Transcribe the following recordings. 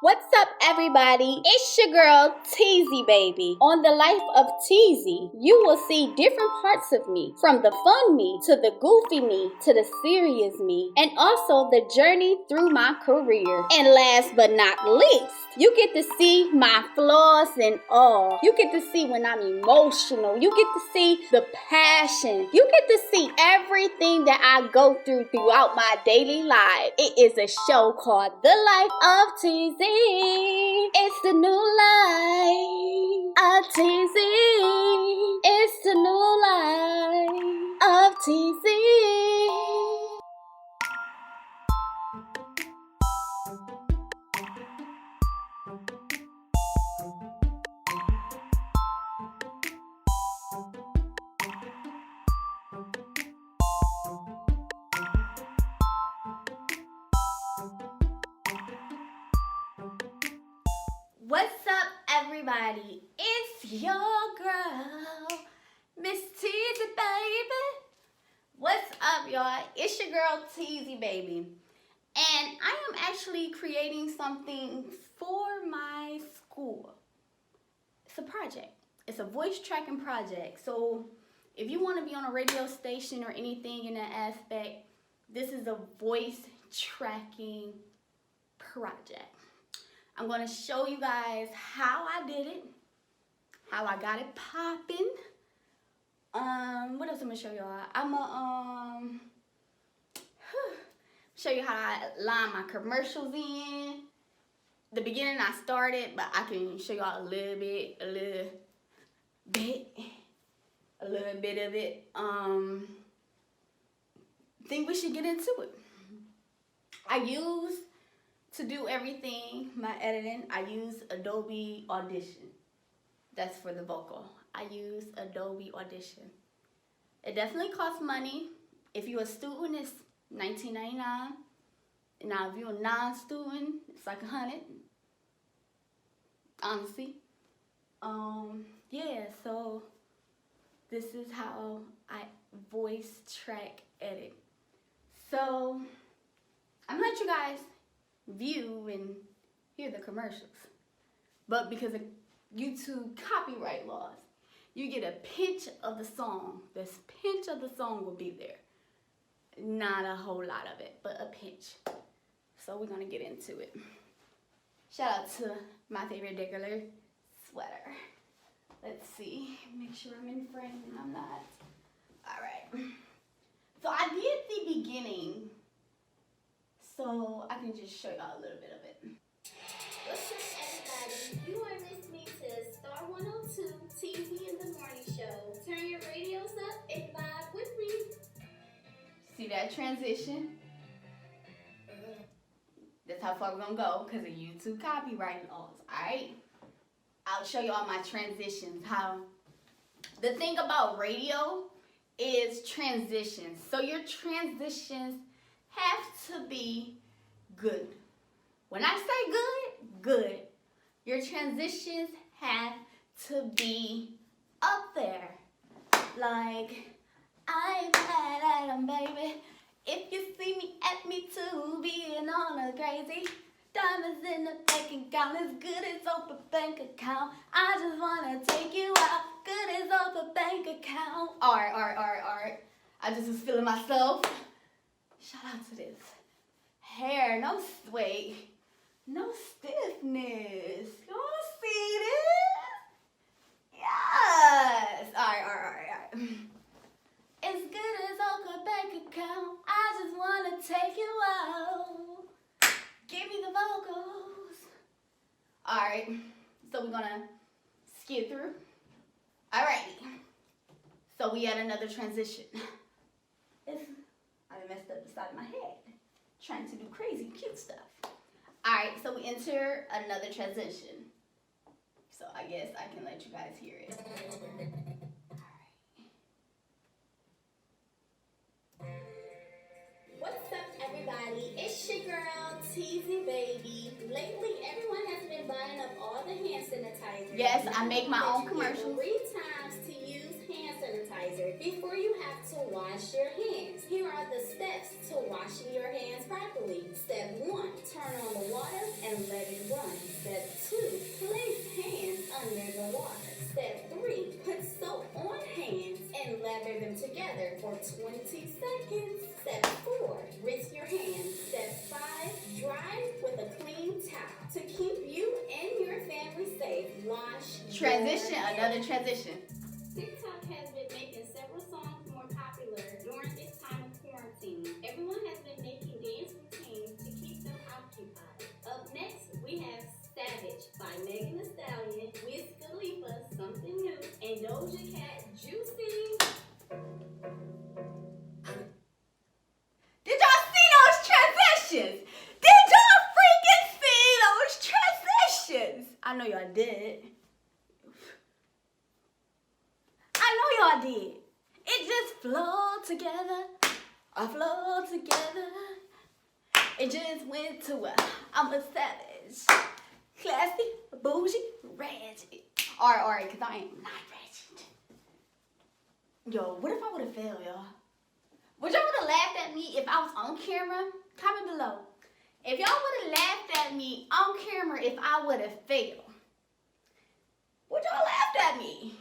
What's up, everybody? It's your girl, Tezzie, baby. On the life of Tezzie, you will see different parts of me, from the fun me, to the goofy me, to the serious me, and also the journey through my career. And last but not least, you get to see my flaws and all. You get to see when I'm emotional. You get to see the passion. You get to see everything that I go through throughout my daily life. It is a show called The Life of Tezzie. It's the new life of Tezzie. It's the new life of Tezzie. What's up, everybody? It's your girl, Miss Tezzie, baby. What's up, y'all? It's your girl, Tezzie, baby. And I am actually creating something for my school. It's a project. It's a voice tracking project. So if you want to be on a radio station or anything in that aspect, this is a voice tracking project. I'm going to show you guys how I did it, how I got it popping. What else I'm going to show y'all? I'm going to show you how I line my commercials in. The beginning I started, but I can show y'all a little bit of it. Think we should get into it. To do everything, my editing, I use Adobe Audition. That's for the vocal. I use Adobe Audition. It definitely costs money. If you're a student, it's $19.99. Now, if you're a non-student, it's like $100. Honestly. Yeah, so this is how I voice track edit. So, I'm gonna let you guys view and hear the commercials, but because of YouTube copyright laws, you get a pinch of the song. This pinch of the song will be there, not a whole lot of it, but a pinch. So we're gonna get into it. Shout out to my favorite decorator sweater. Let's see, make sure I'm in frame and I'm not. All right, so I did the beginning so I can just show y'all a little bit of it. What's up, everybody? You are listening to Star 102 TV in the Morning Show. Turn your radios up and vibe with me. See that transition? That's how far we're gonna go because of YouTube copyright laws, alright? I'll show y'all my transitions. The thing about radio is transitions. So your transitions have to be good. When I say good, good. Your transitions have to be up there. Like, I'm mad at 'em, baby. If you see me at me too, being on a crazy. Diamonds in the bank account, as good as open bank account. I just wanna take you out, good as open bank account. Alright. I just was feeling myself. Shout out to this hair, no sway, no stiffness. You wanna see this? Yes. Alright. As good as Oakland bank account, I just wanna take you out. Give me the vocals. Alright, so we're gonna skip through. Alrighty. So we had another transition. I messed up the side of my head, trying to do crazy cute stuff. Alright, so we enter another transition. So I guess I can let you guys hear it. What's up, everybody? It's your girl, Tezzie, baby. Lately, everyone has been buying up all the hand sanitizer. Yes, I make my own commercials. 3 times to use hand sanitizer before you have to wash your hands. Here are the steps to washing your hands properly. Step 1, turn on the water and let it run. launch Transition, another transition. TikTok has been making several songs more popular during this time of quarantine. Everyone has been making dance routines to keep them occupied. Up next, we have Savage by Megan Thee Stallion, Wiz Khalifa, Something New, and Doja Cat, Juicy. Did y'all see those transitions? Did y'all freaking see those transitions? I know y'all did. I know y'all did. It just flowed together. I flowed together. It just went to a I'm a savage. Classy, bougie, ratchet. Alright, because I am not ratchet. Yo, what if I would have failed, y'all? Would y'all would have laughed at me if I was on camera? Comment below. If y'all would have laughed at me on camera if I would have failed, would y'all laughed at me?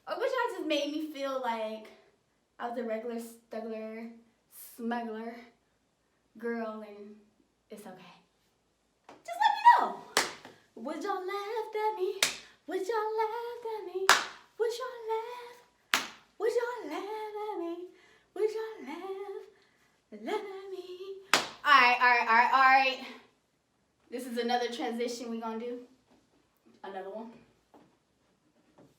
Or would y'all just made me feel like I was a regular, stuggler, smuggler girl and it's okay? Just let me know. Would y'all laugh at me? Would y'all laugh at me? Would y'all laugh? Would y'all laugh at me? Would y'all laugh at me? Alright. This is another transition we gonna do. Another one.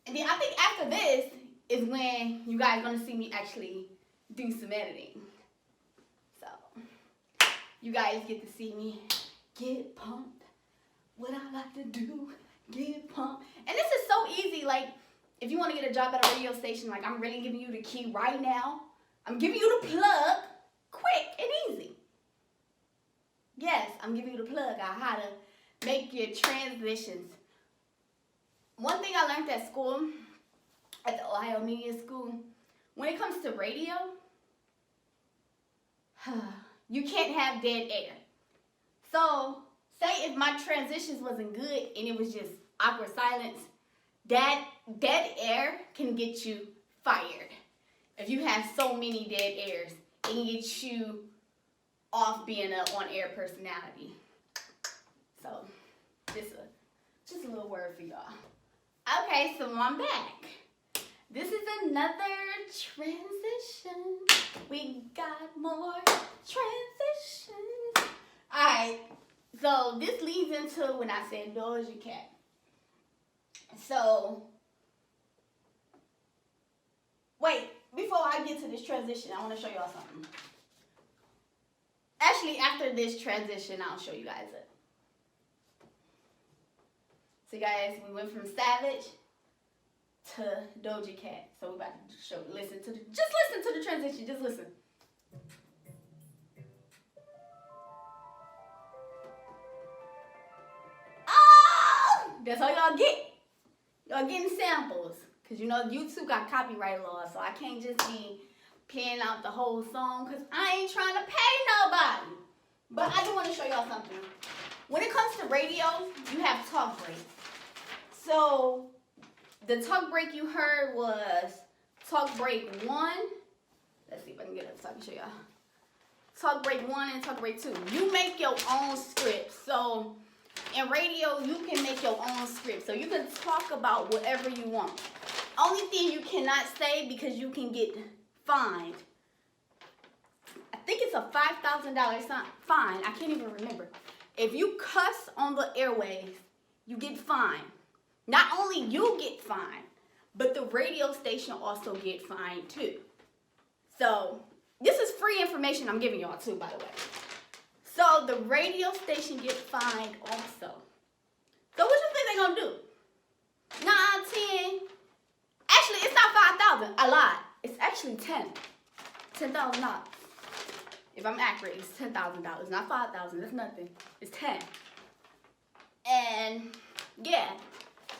And then I think after this is when you guys gonna see me actually do some editing. So, you guys get to see me get pumped. What I like to do, get pumped. And this is so easy. Like, if you want to get a job at a radio station, like I'm really giving you the key right now. I'm giving you the plug, quick and easy. Yes, I'm giving you the plug on how to make your transitions. One thing I learned at school, at the Ohio Media School, when it comes to radio, you can't have dead air. So, say if my transitions wasn't good and it was just awkward silence, that dead air can get you fired. If you have so many dead airs, it can get you off being an on-air personality. So, just a little word for y'all. Okay, so I'm back. This is another transition. We got more transitions. Alright, so this leads into when I said Doja Cat. So, wait, before I get to this transition, I want to show y'all something. Actually, after this transition, I'll show you guys it. So guys, we went from Savage to Doja Cat. So we're about to listen to the transition. Just listen. Oh! That's all y'all get. Y'all getting samples. Because you know YouTube got copyright laws, so I can't just be playing out the whole song because I ain't trying to pay nobody. But I do want to show y'all something. When it comes to radio, you have talk breaks. So, the talk break you heard was talk break 1. Let's see if I can get it so I can show y'all. Talk break 1 and talk break 2. You make your own script. So, in radio, you can make your own script. So, you can talk about whatever you want. Only thing you cannot say because you can get fined. I think it's a $5,000 fine. I can't even remember. If you cuss on the airwaves, you get fined. Not only you get fined, but the radio station also get fined too. So, this is free information I'm giving y'all too, by the way. So, the radio station get fined also. So, what you think they gonna do? 9, 10. Actually, it's not 5,000. I lied. It's actually 10. $10,000. If I'm accurate, it's $10,000. Not 5,000. That's nothing. It's 10. And yeah,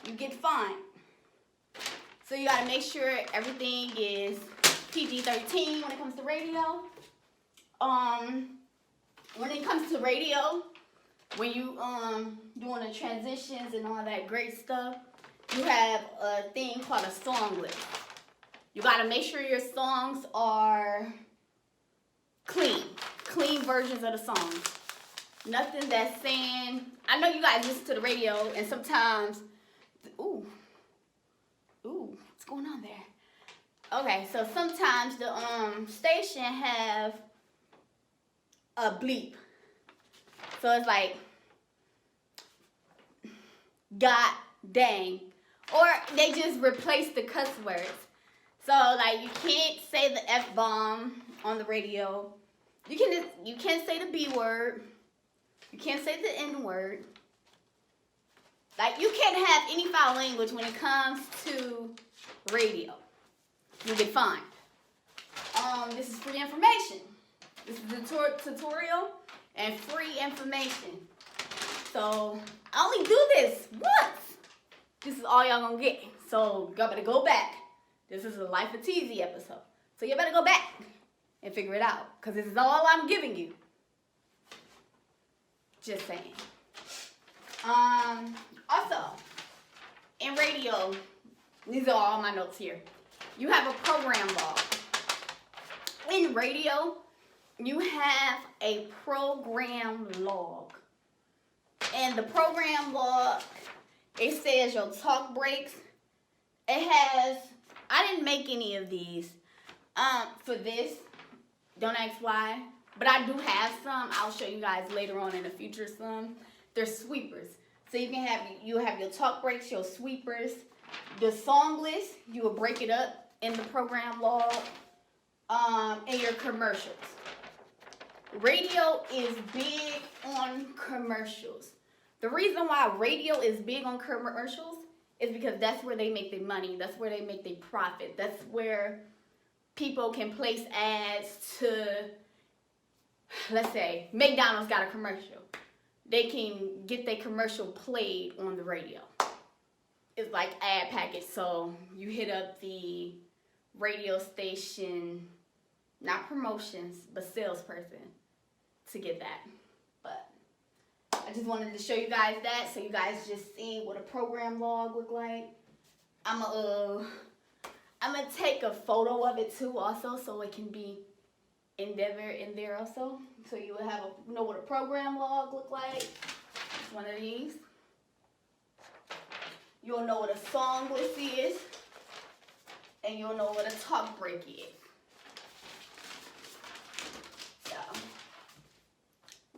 you get fined. So you gotta make sure everything is PG-13 when it comes to radio. When it comes to radio, when you doing the transitions and all that great stuff, you have a thing called a song list. You gotta make sure your songs are clean versions of the songs. Nothing that's saying, I know you guys listen to the radio and sometimes Ooh. Ooh, what's going on there? Okay, so sometimes the station have a bleep. So it's like, God dang. Or they just replace the cuss words. So like you can't say the F-bomb on the radio. You can't say the B word. You can't say the N word. Like you can't have any foul language when it comes to radio. You'll get fined. This is free information. This is a tutorial and free information. So I only do this once. This is all y'all gonna get. So y'all better go back. This is a Life of Tezzie episode. So you better go back and figure it out. Because this is all I'm giving you. Just saying. Also, in radio, these are all my notes here. You have a program log. In radio, you have a program log. And the program log, it says your talk breaks. It has, I didn't make any of these for this. Don't ask why. But I do have some. I'll show you guys later on in the future some. They're sweepers. So you have your talk breaks, your sweepers. The song list, you will break it up in the program log. And your commercials. Radio is big on commercials. The reason why radio is big on commercials is because that's where they make their money. That's where they make their profit. That's where people can place ads to, let's say, McDonald's got a commercial. They can get their commercial played on the radio. It's like ad package. So you hit up the radio station, not promotions, but salesperson to get that. But I just wanted to show you guys that so you guys just see what a program log look like. I'm gonna take a photo of it too also so it can be in there also. So you will know what a program log look like. It's one of these. You'll know what a song list is. And you'll know what a talk break is. So,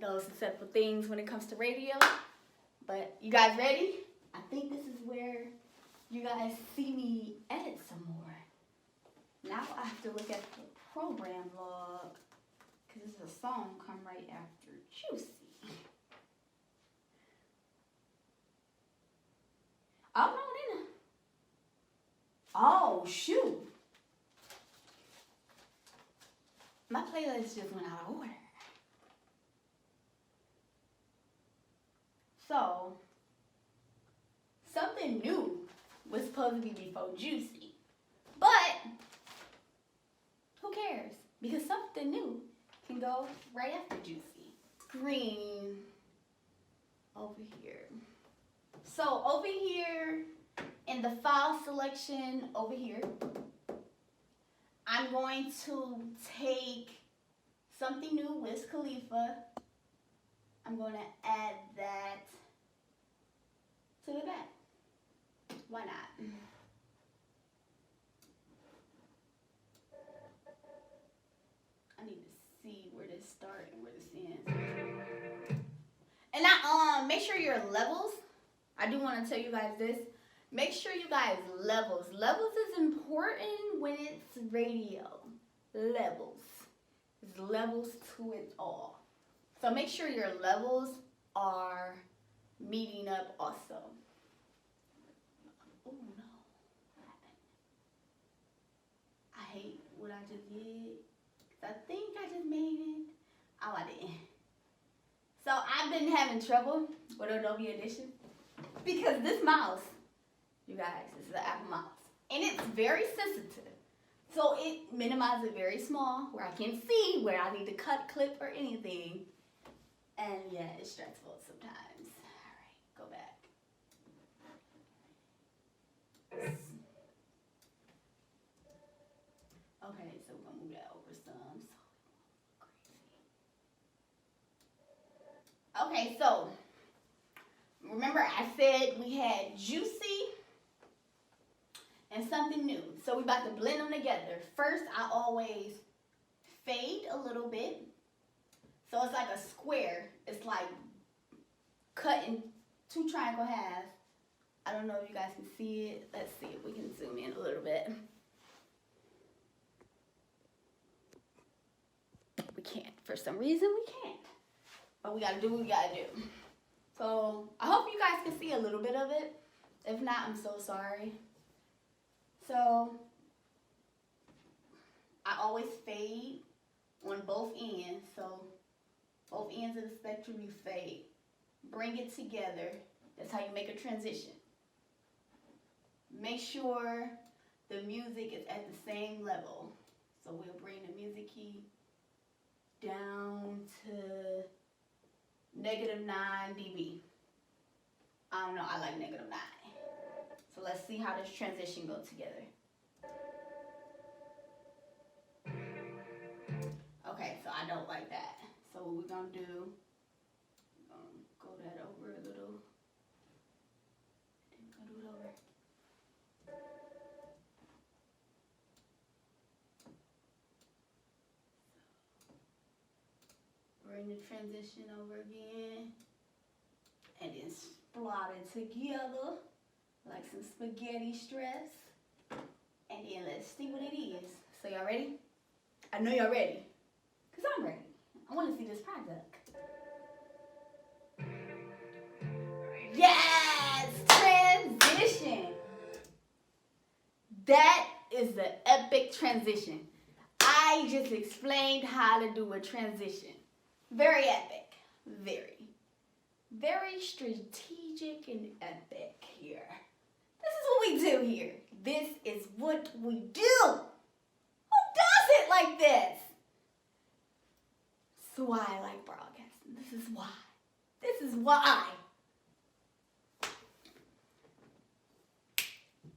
those are separate things when it comes to radio. But you guys ready? I think this is where you guys see me edit some more. Now I have to look at the program log because this is a song come right after Juicy. Oh, no, it didn't. Oh, shoot. My playlist just went out of order. So, something new was supposed to be before Juicy. But, who cares? Because something new can go right after Juicy. Screen over here. So, over here, in the file selection over here, I'm going to take something new, Wiz Khalifa. I'm going to add that to the back. Why not? I need to see where this starts and where this ends. And I make sure your levels. I do want to tell you guys this. Make sure you guys levels. Levels is important when it's radio. Levels. There's levels to it all. So make sure your levels are meeting up also. Oh no. I hate what I just did. I think I just made it. Oh, I didn't. So I've been having trouble with Adobe Audition because this mouse, you guys, this is an Apple mouse. And it's very sensitive. So it minimizes it very small where I can see where I need to cut, clip, or anything. And yeah, it's stressful sometimes. Alright, go back. Okay, so we're gonna move that over some. Okay, so Remember I said we had juicy and something new. So we about to blend them together. First, I always fade a little bit. So it's like a square. It's like cut in 2 triangle halves. I don't know if you guys can see it. Let's see if we can zoom in a little bit. We can't. For some reason, we can't. But we gotta do what we gotta do. So I hope you guys can see a little bit of it. If not, I'm so sorry. So I always fade on both ends. So both ends of the spectrum you fade. Bring it together. That's how you make a transition. Make sure the music is at the same level. So we'll bring the music key down to -9 dB. I don't know, I like -9. So let's see how this transition goes together. Okay, so I don't like that. So what we're gonna do, we're gonna go that over a little. Then we're gonna do it over. Bring the transition over again. And then splot it together like some spaghetti stress. And then let's see what it is. So y'all ready? I know y'all ready. Because I'm ready. I want to see this product. Yes! Transition! That is the epic transition. I just explained how to do a transition. Very epic. Very strategic and epic here. This is what we do here. This is what we do. Who does it like this? That's why I like broadcasting. This is why. This is why.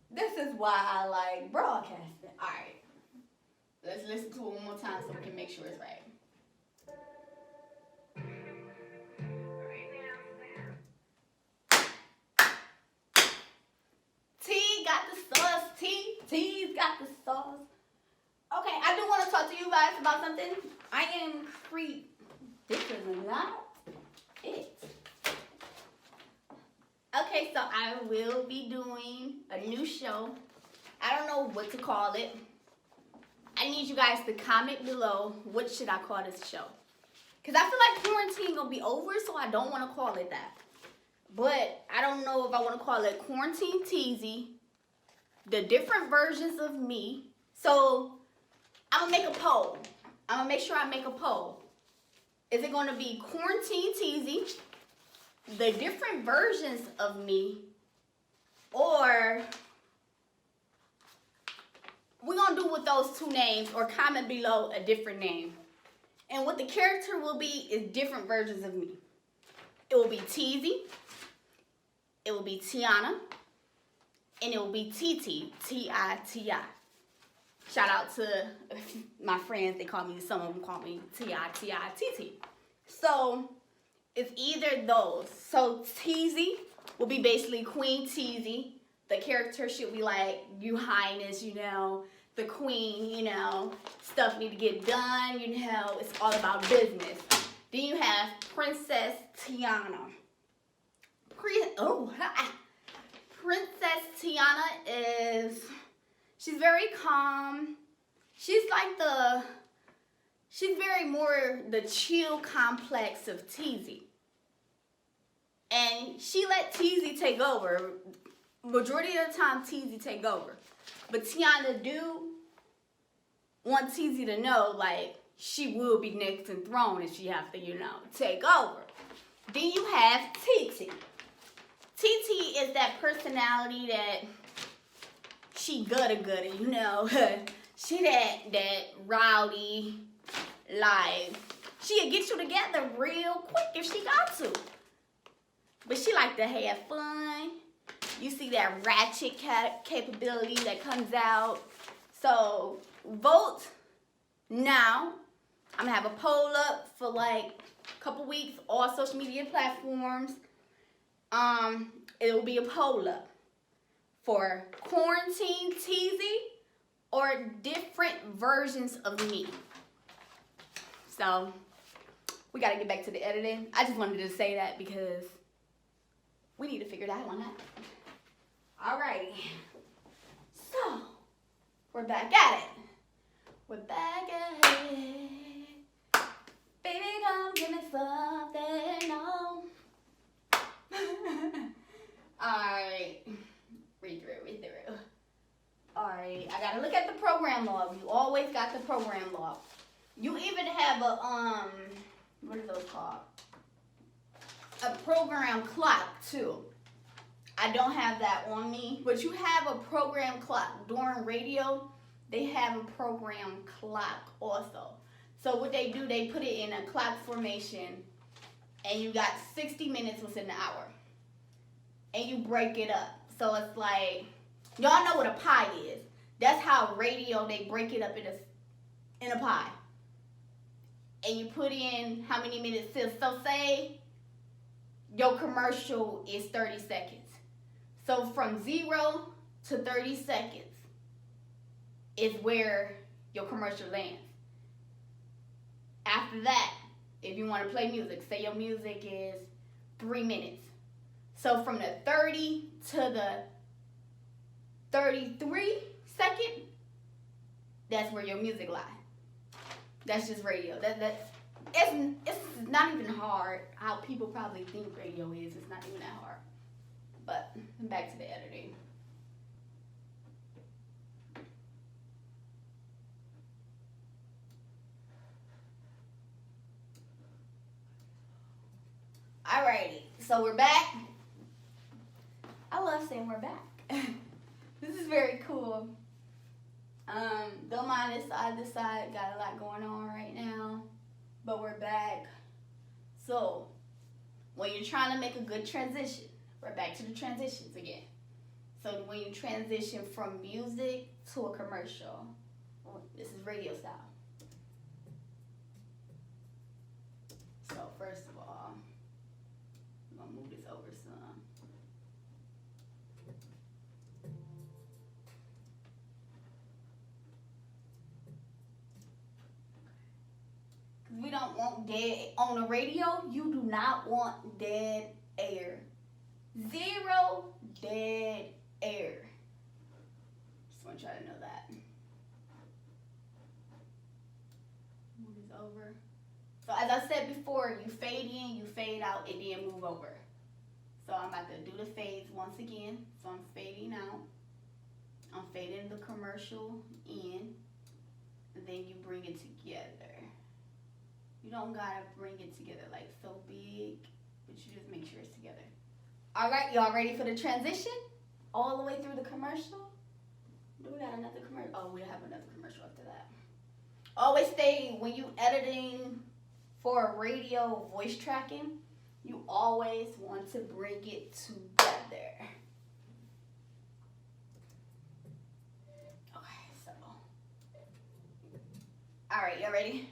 This is why I like broadcasting. All right. Let's listen to it one more time so we can make sure it's right. T's got the sauce. Okay, I do want to talk to you guys about something. I am this is not it. Okay, so I will be doing a new show. I don't know what to call it. I need you guys to comment below what should I call this show. Because I feel like quarantine gonna be over, so I don't want to call it that. But I don't know if I want to call it Quarantine Tezzie, the different versions of me. So I'm gonna make a poll. I'm gonna make sure I make a poll. Is it gonna be Quarantine Tezzie, the different versions of me, or we're gonna do with those 2 names, or comment below a different name. And what the character will be is different versions of me. It will be Tezzie, it will be Tiana, and it will be TT, T-I-T-I. Shout out to my friends. Some of them call me T-I-T-I-T-T. So it's either those. So Tezzie will be basically Queen Tezzie. The character should be like, "You Highness," the queen, stuff need to get done, it's all about business. Then you have Princess Tiana. Princess Tiana she's very calm. She's very more the chill complex of Tezzie. And she let Tezzie take over. Majority of the time, Tezzie take over. But Tiana do want Tezzie to know, like, she will be next in throne if she have to, take over. Then you have TT. TT is that personality that she gutta, she that rowdy, like, she'll get you together real quick if she got to. But she like to have fun. You see that ratchet capability that comes out. So vote now. I'm gonna have a poll up for like a couple weeks, all social media platforms. It will be a poll up for quarantine Tezzie or different versions of me. So we gotta get back to the editing. I just wanted to say that because we need to figure that one out. Alrighty. So we're back at it. We're back at it. Baby, come give me something. No. Alright. Read through. Alright. I gotta look at the program log. You always got the program log. You even have a what are those called? A program clock too. I don't have that on me, but you have a program clock. During radio, they have a program clock also. So what they do, they put it in a clock formation, and you got 60 minutes within the hour. And you break it up. So it's like, y'all know what a pie is. That's how radio, they break it up in a pie. And you put in how many minutes till. So say your commercial is 30 seconds. So from 0 to 30 seconds is where your commercial lands. After that, if you want to play music, say your music is 3 minutes. So from the 30 to the 33 second, that's where your music lies. That's just radio. It's not even hard how people probably think radio is. It's not even that hard. But back to the editing. Alrighty, so we're back. I love saying we're back. This is very cool. Don't mind this side, got a lot going on right now, but we're back. So, when you're trying to make a good transition, we're back to the transitions again. So when you transition from music to a commercial, this is radio style. So first of all, I'm gonna move this over some. We don't want dead on the radio. You do not want dead air. 0 dead air. Just want y'all to know that. Move this over. So as I said before, you fade in, you fade out, and then move over. So I'm about to do the fades once again. So I'm fading out. I'm fading the commercial in. And then you bring it together. You don't gotta bring it together like so big, but you just make sure it's together. All right, y'all ready for the transition? All the way through the commercial? Do we got another commercial? Oh, we have another commercial after that. Always stay, when you editing for a radio voice tracking, you always want to bring it together. Okay, so. All right, y'all ready?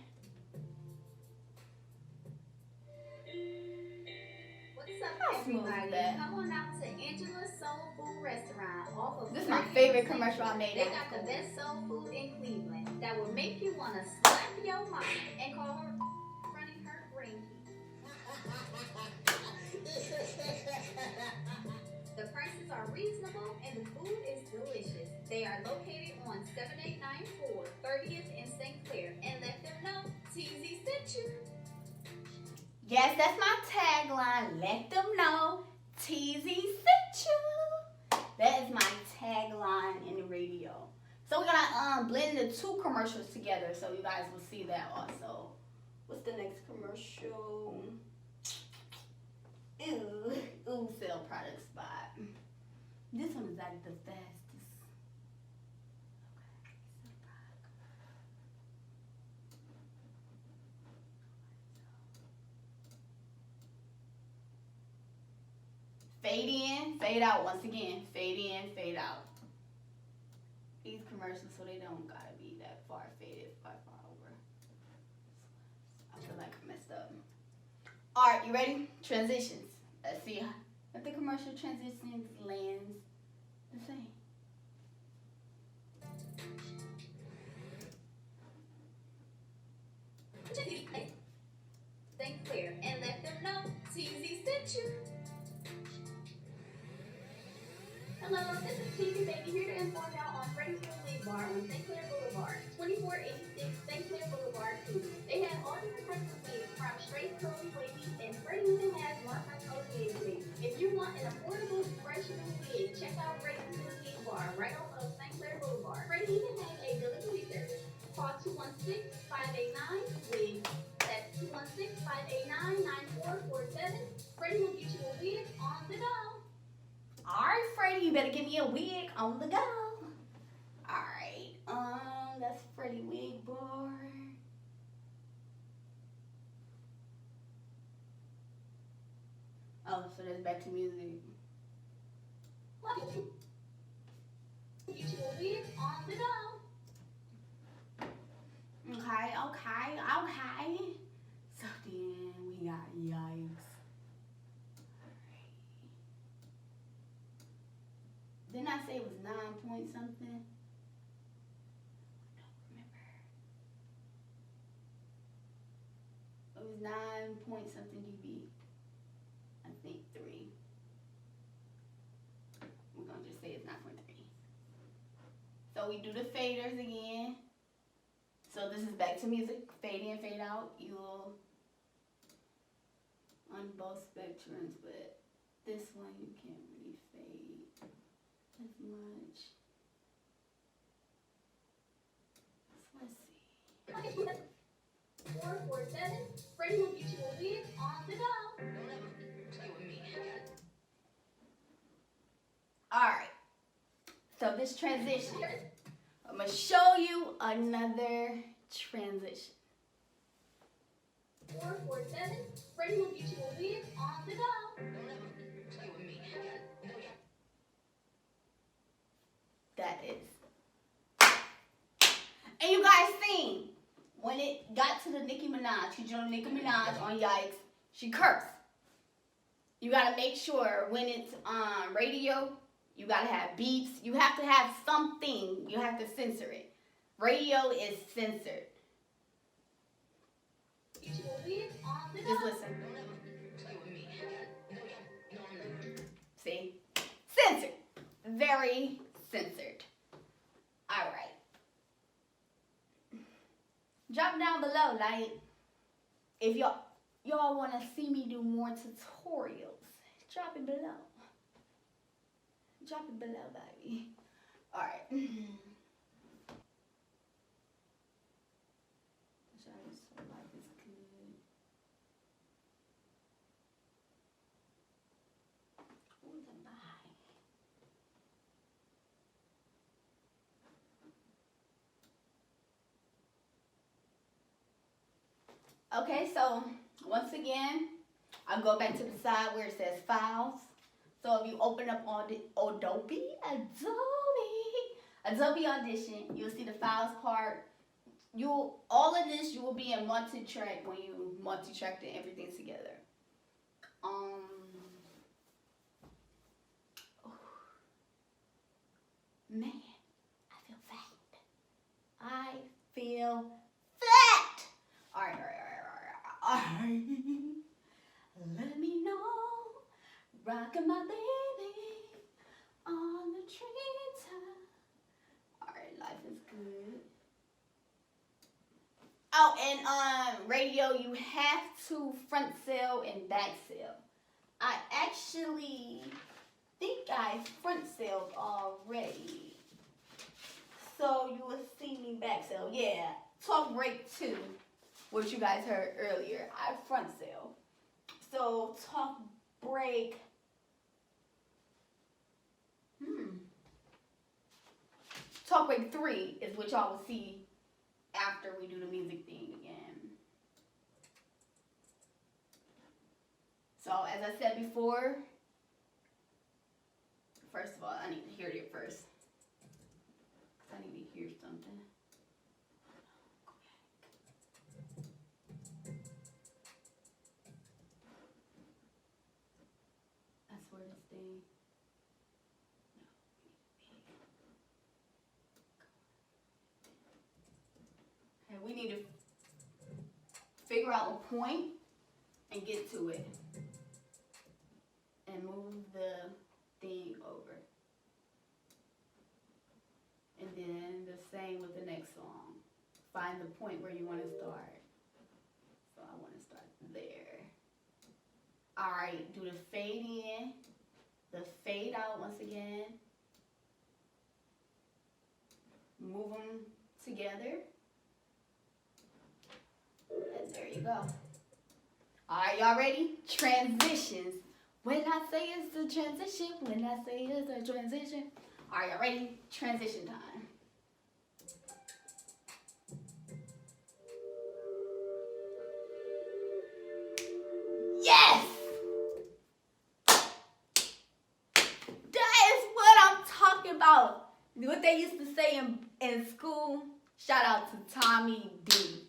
What's up, everybody? Come on out to Angela's Soul Food Restaurant off of. This is my favorite commercial I made. They got the best soul food in Cleveland that will make you want to slap your mom and call her running her granky. The prices are reasonable and the food is delicious. They are located on 7894 30th in St. Clair, and let them know Tezzie sent you. Yes, that's my tagline. Let them know Tezzie sent you. That is my tagline in the radio. So we're gonna blend the two commercials together so you guys will see that also. What's the next commercial? Ooh, sale product spot. This one is like the fastest. Fade in, fade out once again. Fade in, fade out. These commercials, so they don't gotta be that far faded, far over. I feel like I messed up. All right, you ready? Transitions. Let's see if the commercial transitions lands the same. Think clear and let them know Tezzie sent you. Hello, this is Tezzie Baby here to inform y'all on Freddie's new wig bar on St. Clair Boulevard, 2486 St. Clair Boulevard, Cleveland. They have all different types of wigs, from straight curly, wavy, and Freddie even has multi-color wigs. If you want an affordable, fresh new wig, check out Freddie's new wig bar right off of St. Clair Boulevard. Freddie even has a delivery service. Call 216-589-WIG. That's 216-589-9447. Freddie will get you a wig on the go. Alright, Freddie, you better give me a wig on the go. Alright, that's Freddie wig bar. Oh, so that's back to music. Get you a wig on the go. Okay. So then we got yikes. Alright. Didn't I say it was 9 point something? I don't remember. It was 9 point something dB. I think 3. We're gonna just say it's 9.3. So we do the faders again. So this is back to music, fade in, fade out. You'll on both spectrums, but this one you can't really fade as much. So let's see. 447. Freddie will get you a wig on the go. Alright. So this transition. I'm going to show you another transition. 447. Freddie will get you a wig on the go. That is. And you guys seen when it got to the Nicki Minaj, you know Nicki Minaj on Yikes, she cursed. You got to make sure when it's on radio, you got to have beeps. You have to have something. You have to censor it. Radio is censored. Get you a wig on the go. Just listen. See? Censored. Very censored. All right. Drop down below, like, if y'all want to see me do more tutorials. Drop it below. Drop it below, baby. All right. So life is good. Ooh, the bye. Okay, so once again, I'll go back to the side where it says files. So if you open up on the Adobe Audition, you'll see the files part. All of this you will be in multi-track when you multi-track everything together. Man, I feel fat. All right. Let me know, rockin' my baby on the treetop. All right, life is good. Oh, and on radio, you have to front cell and back cell. I actually think I front celled already. So you will see me back cell. Yeah, talk break 2, which you guys heard earlier. I front cell. So talk break. Talk break 3 is what y'all will see after we do the music thing again. So as I said before, first of all, I need to hear it first. I need to hear something. swear this thing. Okay, we need to figure out a point and get to it. And move the thing over. And then the same with the next song. Find the point where you want to start. So I want to start there. Alright, do the fade in, the fade out once again. Move them together. And there you go. Alright, y'all ready? Transitions. When I say it's a transition, when I say it's a transition. Alright, y'all ready? Transition time. Yes! That is what I'm talking about. What they used to say in school. Shout out to Tommy D.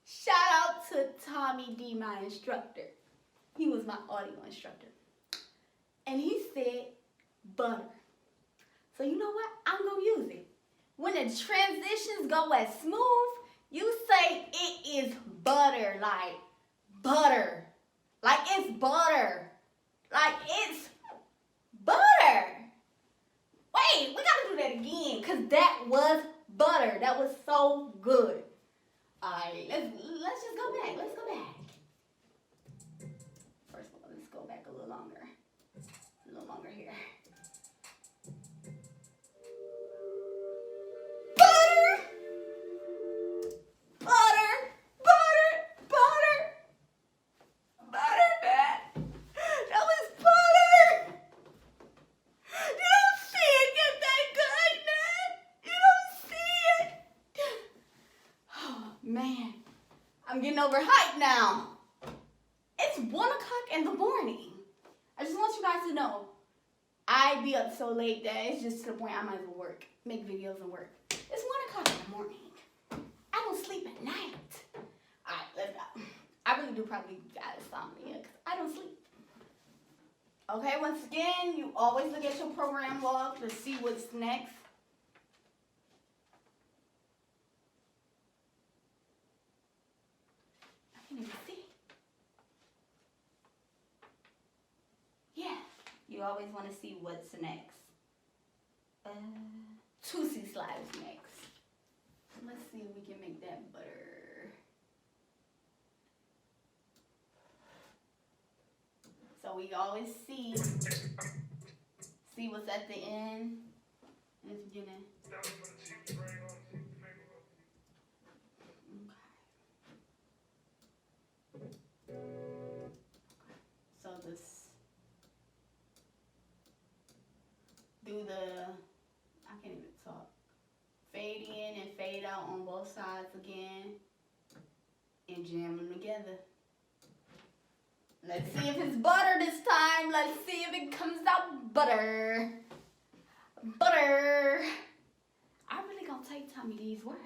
Shout out to Tommy D, my instructor. He was my audio instructor. And he said butter. So you know what? I'm going to use it. When the transitions go as smooth, you say it is butter. Like butter. Like it's butter. Like it's butter. Wait, we got to do that again. Because that was butter. That was so good. Alright, let's just go back. Let's go back. First of all, let's go back a little longer. A little longer here. Butter! Butter! Butter! Butter! Butter, man! That was butter! You don't see it get that good, man! You don't see it! Oh, man. I'm getting overhyped now. It's 1 o'clock in the morning. I just want you guys to know, I be up so late that it's just to the point I might as well work, make videos and work. It's 1 o'clock in the morning. I don't sleep at night. Alright, let's go. I really do probably got insomnia because I don't sleep. Okay, once again, you always look at your program log to see what's next. I can't even see. Yeah, you always want to see what's next. Tootsie Slides next. Let's see if we can make that butter. So we always see what's at the end and it's beginning. Okay. So this do the, I can't even talk. Fade in and fade out on both sides again and jam them together. Let's see if it's butter this time. Let's see if it comes out butter. Butter. I'm really gonna take Tommy D's word.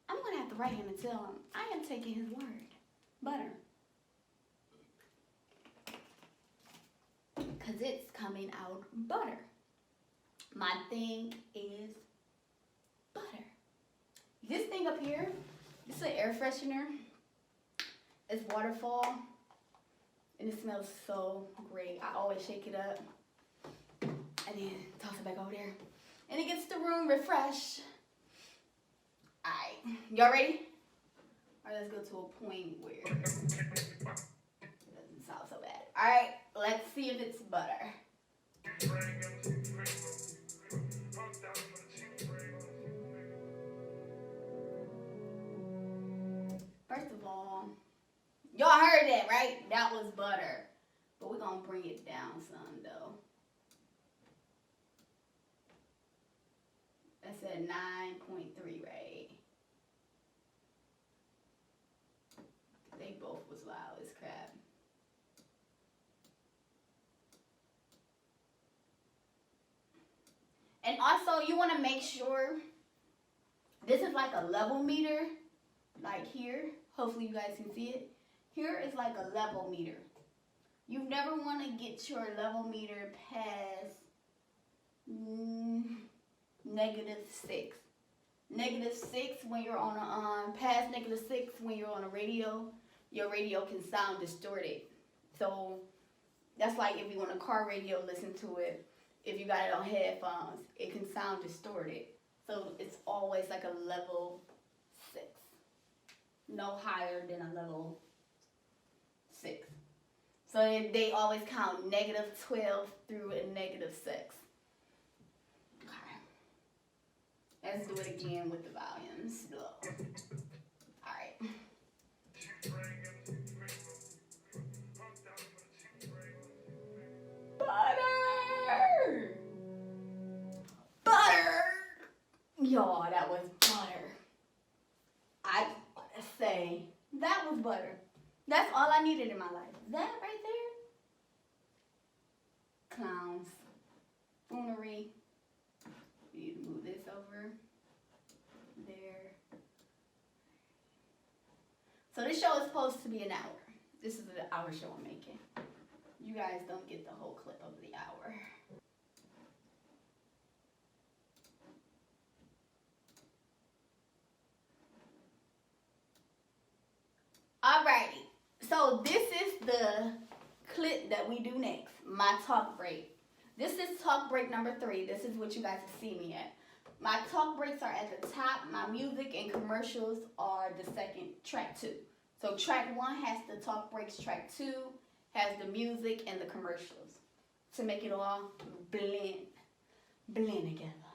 I'm gonna have to write him and tell him I am taking his word. Butter. Because it's coming out butter. My thing is butter. This thing up here, this is an air freshener. It's waterfall. And it smells so great. I always shake it up. And then toss it back over there. And it gets the room refreshed. Alright. Y'all ready? Alright, let's go to a point where it doesn't sound so bad. Alright, let's see if it's butter. First of all, y'all heard that, right? That was butter. But we're going to bring it down some, though. That's at 9.3, right? They both was loud as crap. And also, you want to make sure this is like a level meter, like here. Hopefully you guys can see it. Here is like a level meter. You never want to get your level meter past -6. -6 when you're on a past -6 when you're on a radio, your radio can sound distorted. So that's like if you on a car radio, listen to it. If you got it on headphones, it can sound distorted. So it's always like a level 6, no higher than a level 6. So they always count -12 through a -6. Okay. Let's do it again with the volumes low. All right. Butter! Butter! Y'all, that was butter. I say, that was butter. That's all I needed in my life. That right there? Clowns. Foolery. We need to move this over. There. So this show is supposed to be an hour. This is an hour show I'm making. You guys don't get the whole clip of the hour. Alrighty, so this is the clip that we do next, my talk break. This is talk break number 3. This is what you guys see me at. My talk breaks are at the top. My music and commercials are the second, track 2. So track 1 has the talk breaks, track 2 has the music and the commercials to make it all blend together.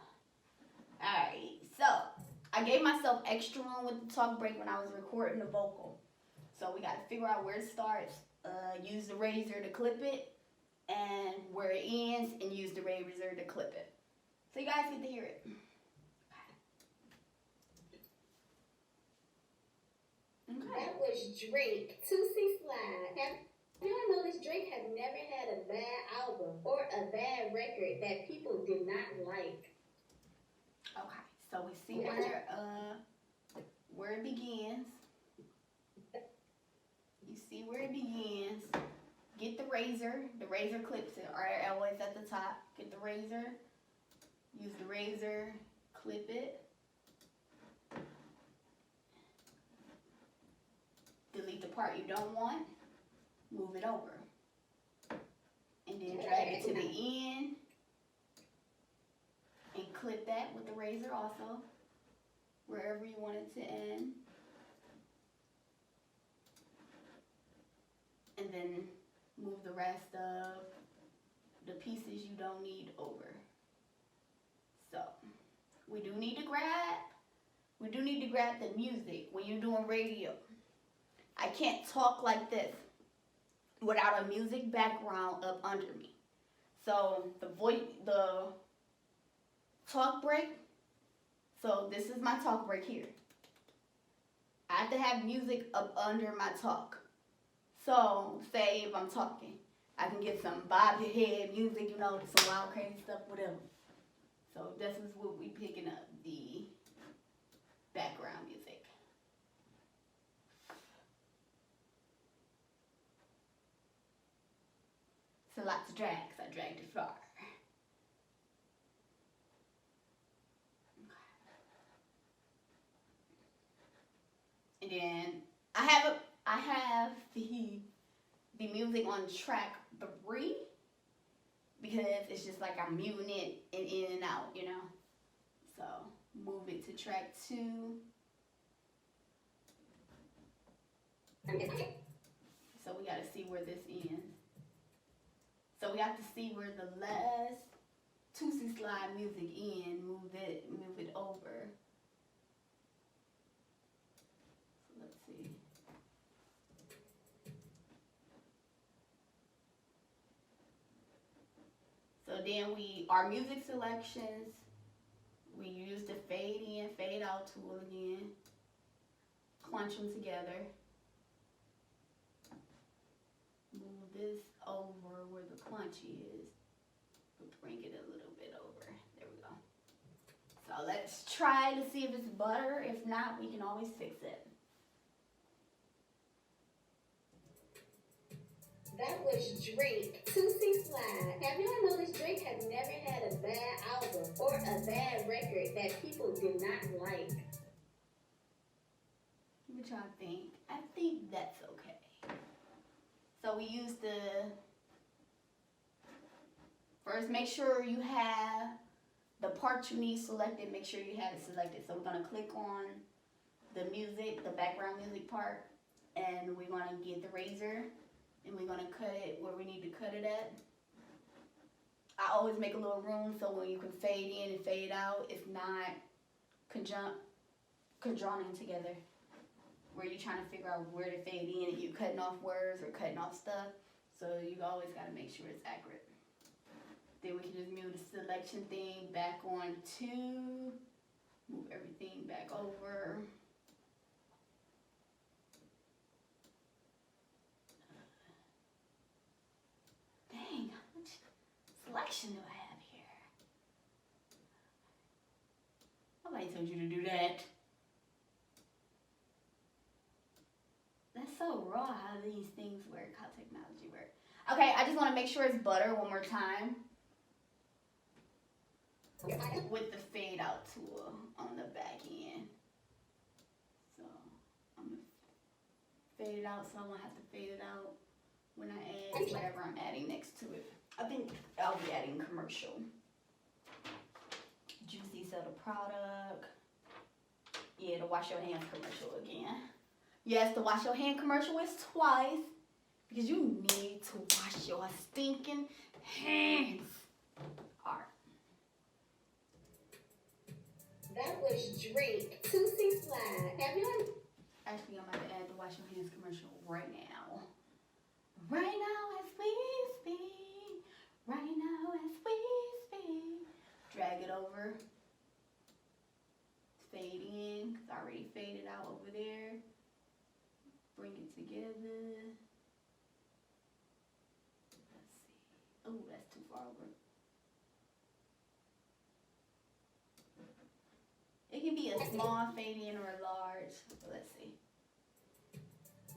Alright, so I gave myself extra room with the talk break when I was recording the vocal. So we got to figure out where it starts, use the razor to clip it, and where it ends, and use the razor to clip it. So you guys get to hear it. Okay. That was Drake, Tezzie Slide. Have y'all noticed Drake has never had a bad album or a bad record that people did not like? Okay, so we see where it begins. You see where it begins. Get the razor. The razor clips it. Are always at the top. Get the razor. Use the razor. Clip it. Delete the part you don't want. Move it over. And then drag it to the end. And clip that with the razor also. Wherever you want it to end. And then move the rest of the pieces you don't need over. So we do need to grab the music when you're doing radio. I can't talk like this without a music background up under me. So the talk break. So this is my talk break here. I have to have music up under my talk. So, say if I'm talking, I can get some bob your head music, you know, some wild crazy stuff, whatever. So, this is what we picking up, the background music. It's a lot to drag, because I dragged it far. And then, I have the music on track 3 because it's just like I'm muting it and in and out, you know. So move it to track 2. So we got to see where this ends. So we have to see where the last Tezzie Slide music ends. Move it over. So then our music selections, we use the fade in, fade out tool again. Crunch them together. Move this over where the crunch is. Bring it a little bit over. There we go. So let's try to see if it's butter. If not, we can always fix it. That was Drake, Tootsie Slide. Have y'all noticed Drake has never had a bad album or a bad record that people did not like? What y'all think? I think that's okay. So we use the, first make sure you have the part you need selected, make sure you have it selected. So we're gonna click on the music, the background music part, and we're gonna get the razor and we're gonna cut it where we need to cut it at. I always make a little room so when you can fade in and fade out, it's not conjoining together. Where you're trying to figure out where to fade in and you're cutting off words or cutting off stuff. So you always gotta make sure it's accurate. Then we can just move the selection thing back on to, move everything back over. Dang, how much selection do I have here? Nobody told you to do that. That's so raw how these things work, how technology works. Okay, I just want to make sure it's butter one more time. With the fade out tool on the back end. So I'm going to fade it out so I won't have to fade it out when I add whatever I'm adding next to it. I think I'll be adding commercial. Juicy Soda product. Yeah, the wash your hands commercial again. Yes, the wash your hand commercial is twice because you need to wash your stinking hands. All right. That was Drake, Tootsie Slide. Have you? Actually, I'm about to add the wash your hands commercial right now. Right now as we speak. Right now as we speak. Drag it over. Fade in, because I already faded out over there. Bring it together. Let's see. Oh, that's too far over. It can be a small fade in or a large. Let's see.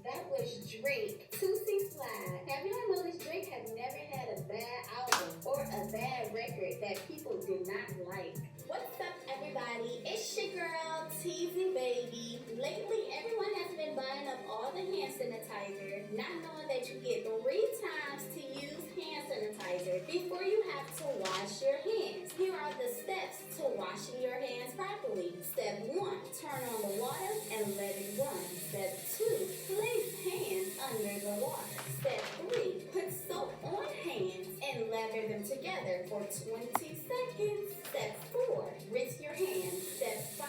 That was Drake, Tootsie Slide. Have y'all noticed Drake has never had a bad album or a bad record that people did not like? What's up, everybody? It's your girl, Tezzie baby. Lately, everyone has been buying up all the hand sanitizer, not knowing that you get 3 times to use hand sanitizer before you have to wash your hands. Here are the steps to washing your hands properly. Step 1, turn on the water and let it run. Step 2, place hands under the water. Step 3, put soap on hands and lather them together for 20 seconds. Step 4, rinse your hands. Step 5,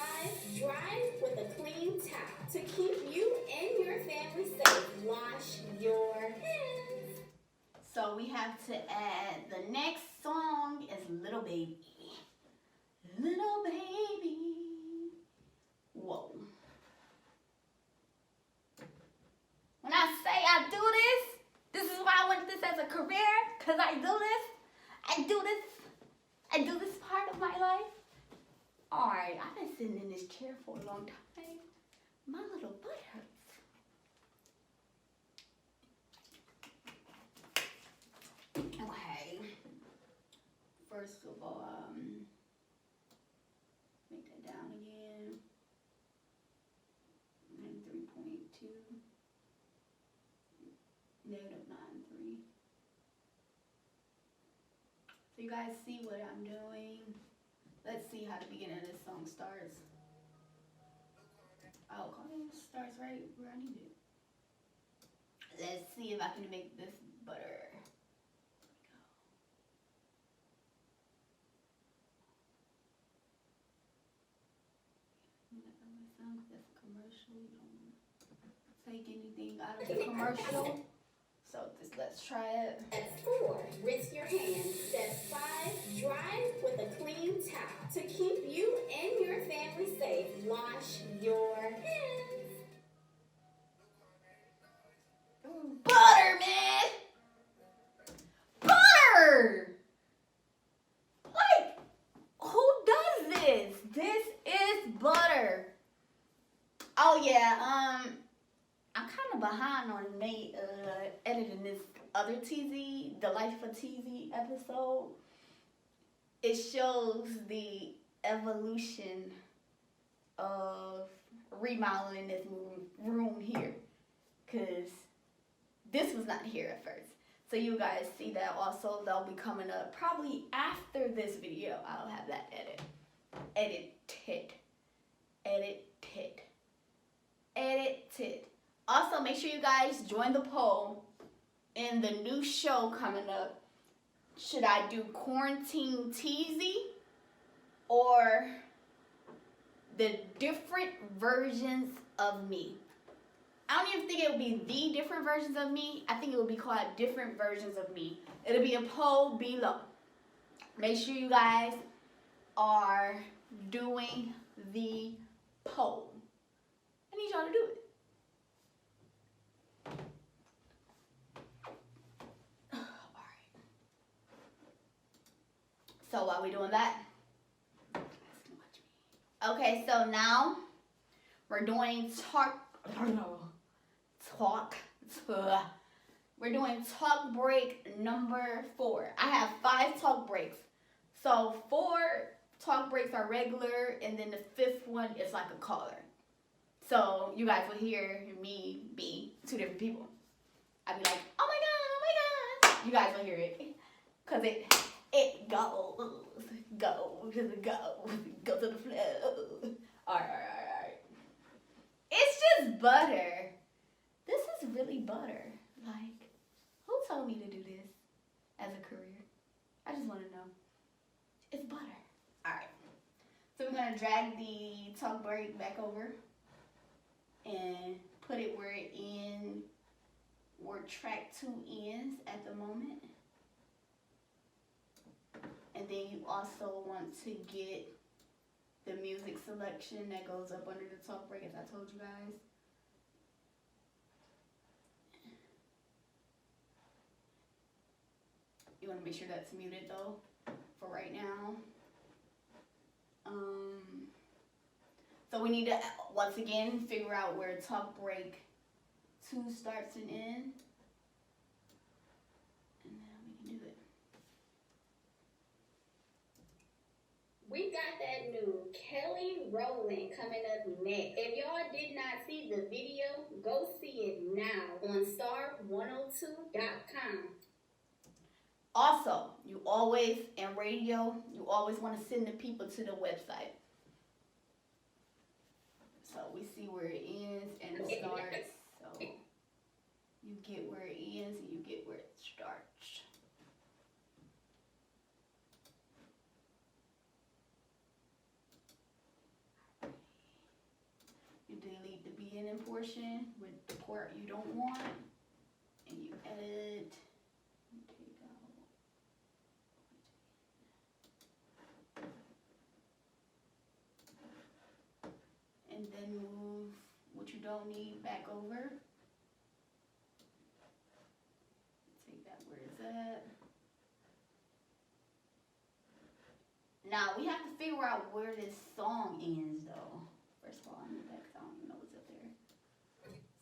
dry with a clean towel. To keep you and your family safe, wash your hands. So we have to add, the next song is Little Baby. Little Baby. Whoa. When I say I do this is why I want this as a career, because I do this part of my life. Alright, I've been sitting in this chair for a long time. My little butt hurts. Okay. First of all, make that down again. And 3.2. -9.3. So you guys see what I'm doing? Let's see how the beginning of this song starts. Oh, it starts right where I need it. Let's see if I can make this butter. That's a commercial. You don't take anything out of the commercial. So let's try it. Step 4, rinse your hands. Step 5, dry with a clean towel. To keep you and your family safe, wash your hands. Butter, man! Butter! Like, who does this? This is butter. Oh yeah, I'm kind of behind on editing this other other Tezzie, the Life of Tezzie episode, it shows the evolution of remodeling this room here, because this was not here at first. So you guys see that also. That'll be coming up probably after this video. I'll have that edited. Also, make sure you guys join the poll in the new show coming up. Should I do Quarantine Tezzie or the different versions of me? I don't even think it would be the different versions of me. I think it would be called different versions of me. It'll be a poll below. Make sure you guys are doing the poll. I need y'all to do it. Alright. So while we're doing that, okay, so now we're doing we're doing talk break number 4. I have 5 talk breaks. So 4 talk breaks are regular, and then the 5th one is like a caller. So you guys will hear me be 2 different people. I'll be like, oh my god. You guys will hear it. Because it goes to the flow. Alright. It's just butter. This is really butter. Like, who told me to do this as a career? I just want to know. It's butter. Alright. So we're going to drag the talk break back over and put it where track 2 ends at the moment. And then you also want to get the music selection that goes up under the talk break, as I told you guys. You want to make sure that's muted though, for right now. So we need to, once again, figure out where talk break 2 starts and ends. And then we can do it. We got that new Kelly Rowland coming up next. If y'all did not see the video, go see it now on star102.com. Also, you always, in radio, you always want to send the people to the website. So we see where it ends and it starts. So you get where it ends and you get where it starts. You delete the beginning portion with the part you don't want, and you edit. And then move what you don't need back over. Take that where it's at. Now we have to figure out where this song ends though. First of all, I need that because I don't even know what's up there.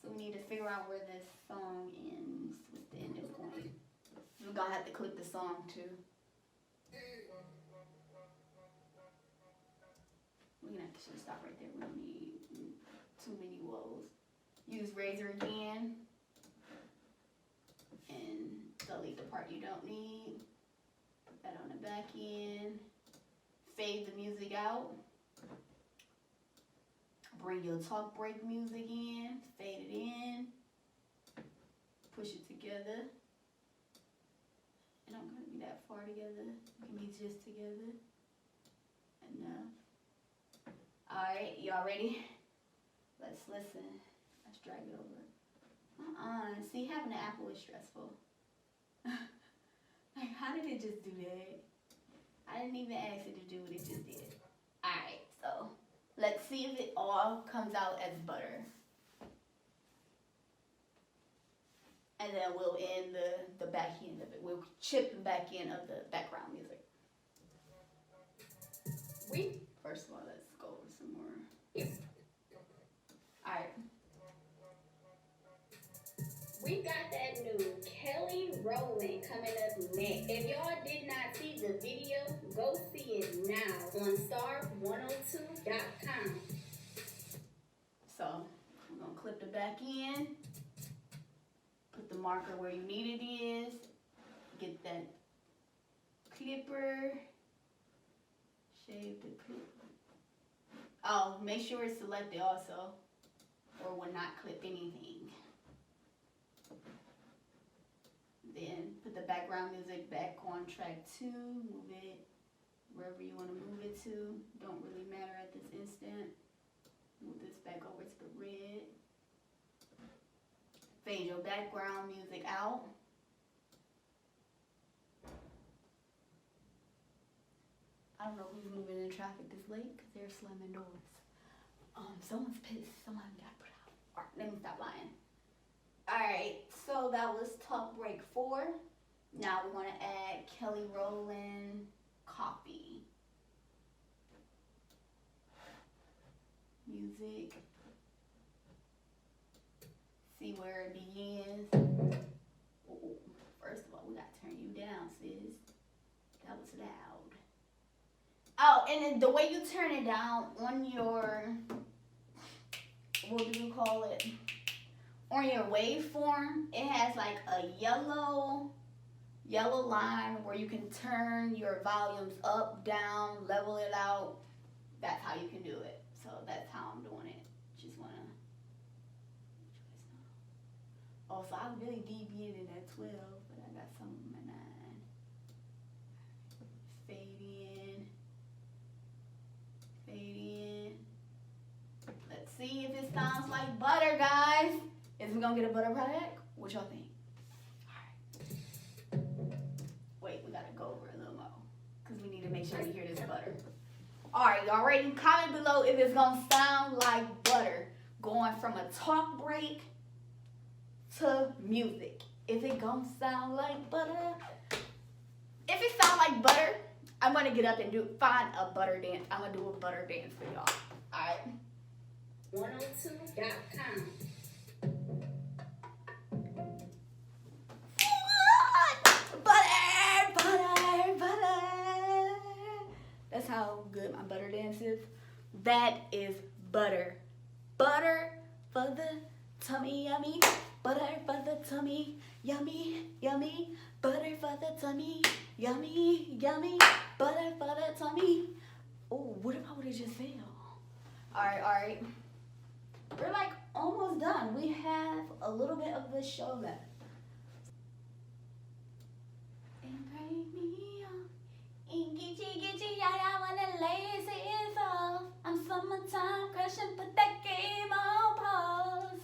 So we need to figure out where this song ends. What's the ending point? We're gonna have to click the song too. We're gonna have to stop right there. We don't need too many woes. Use razor again and delete the part you don't need. Put that on the back end. Fade the music out. Bring your talk break music in. Fade it in. Push it together. It don't gotta be that far together. It can be just together. Enough. Alright, y'all ready? Let's listen. Let's drag it over. See, having an apple is stressful. Like, how did it just do that? I didn't even ask it to do what it just did. Alright, so let's see if it all comes out as butter. And then we'll end the back end of it. We'll chip the back end of the background music. First of all, let's go over some more. Alright. We got that new Kelly Rolling coming up next. If y'all did not see the video, go see it now on star102.com. So we're gonna clip the back in, put the marker where you need it is, get that clipper, shave the clip. Oh, make sure it's selected also, or will not clip anything. Then put the background music back on track 2, move it wherever you want to move it to. Don't really matter at this instant. Move this back over to the red. Fade your background music out. I don't know who's moving in traffic this late because they're slamming doors. Someone's pissed. Someone got put out. All right, let me stop lying. Alright, so that was talk break 4. Now we're going to add Kelly Rowland Coffee. Music. See where it begins. Ooh, first of all, we got to turn you down, sis. That was loud. Oh, and then the way you turn it down on your, what do you call it? On your waveform, it has like a yellow line where you can turn your volumes up, down, level it out. That's how you can do it. So that's how I'm doing it. Just wanna. Oh, so I really deviated at 12, but I got some of my 9. Fade in. Fade in. Let's see if it sounds like butter, guys. Is we gonna get a butter product? What y'all think? Alright. Wait, we gotta go over a little more. Because we need to make sure we hear this butter. Alright, y'all ready? Comment below if it's gonna sound like butter. Going from a talk break to music. Is it gonna sound like butter? If it sound like butter, I'm gonna get up and find a butter dance. I'm gonna do a butter dance for y'all. Alright. 102.com. That's how good my butter dance is. That is butter. Butter for the tummy, yummy. Butter for the tummy, yummy, yummy. Butter for the tummy, yummy, yummy. Butter for the tummy. Oh, what if I would have just failed? Alright. We're like almost done. We have a little bit of the show left. And bring me on. Gitchy, I wanna lace it off. I'm summertime crushing, put that game on pause.